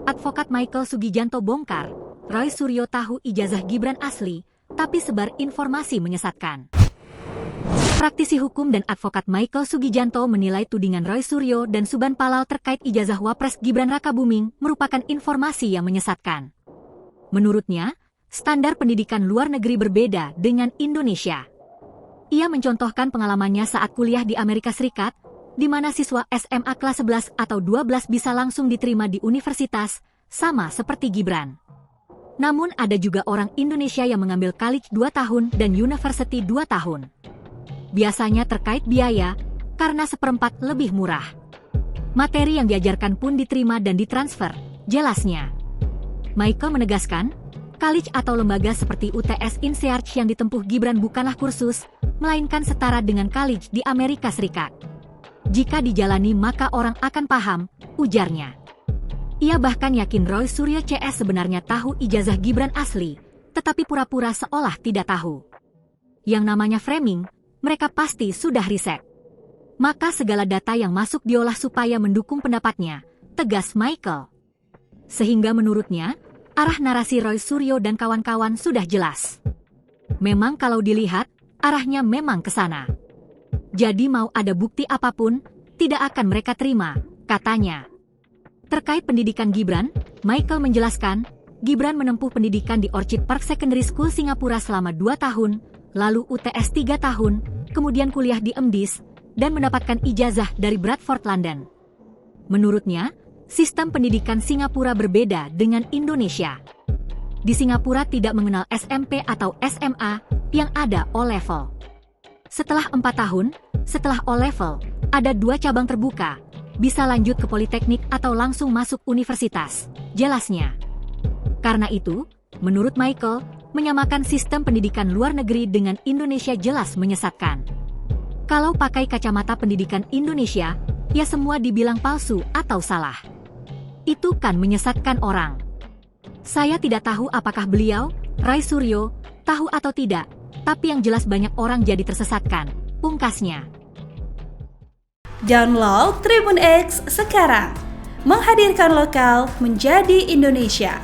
Advokat Michael Sugijanto bongkar, Roy Suryo tahu ijazah Gibran asli, tapi sebar informasi menyesatkan. Praktisi hukum dan advokat Michael Sugijanto menilai tudingan Roy Suryo dan Subhan Palal terkait ijazah Wapres Gibran Rakabuming merupakan informasi yang menyesatkan. Menurutnya, standar pendidikan luar negeri berbeda dengan Indonesia. Ia mencontohkan pengalamannya saat kuliah di Amerika Serikat, di mana siswa SMA kelas 11 atau 12 bisa langsung diterima di universitas, sama seperti Gibran. Namun ada juga orang Indonesia yang mengambil college 2 tahun dan university 2 tahun. Biasanya terkait biaya, karena seperempat lebih murah. Materi yang diajarkan pun diterima dan ditransfer, jelasnya. Michael menegaskan, college atau lembaga seperti UTS INSEARCH yang ditempuh Gibran bukanlah kursus, melainkan setara dengan college di Amerika Serikat. Jika dijalani maka orang akan paham, ujarnya. Ia bahkan yakin Roy Suryo CS sebenarnya tahu ijazah Gibran asli, tetapi pura-pura seolah tidak tahu. Yang namanya framing, mereka pasti sudah riset. Maka segala data yang masuk diolah supaya mendukung pendapatnya, tegas Michael. Sehingga menurutnya, arah narasi Roy Suryo dan kawan-kawan sudah jelas. Memang kalau dilihat, arahnya memang ke sana. Jadi mau ada bukti apapun, tidak akan mereka terima, katanya. Terkait pendidikan Gibran, Michael menjelaskan, Gibran menempuh pendidikan di Orchid Park Secondary School Singapura selama 2 tahun, lalu UTS 3 tahun, kemudian kuliah di MDiS, dan mendapatkan ijazah dari Bradford, London. Menurutnya, sistem pendidikan Singapura berbeda dengan Indonesia. Di Singapura tidak mengenal SMP atau SMA, yang ada O-Level. Setelah 4 tahun, setelah O-Level, ada 2 cabang terbuka, bisa lanjut ke politeknik atau langsung masuk universitas, jelasnya. Karena itu, menurut Michael, menyamakan sistem pendidikan luar negeri dengan Indonesia jelas menyesatkan. Kalau pakai kacamata pendidikan Indonesia, ya semua dibilang palsu atau salah. Itu kan menyesatkan orang. Saya tidak tahu apakah beliau, Roy Suryo, tahu atau tidak, tapi yang jelas banyak orang jadi tersesatkan, pungkasnya. Download Tribun X sekarang, menghadirkan lokal menjadi Indonesia.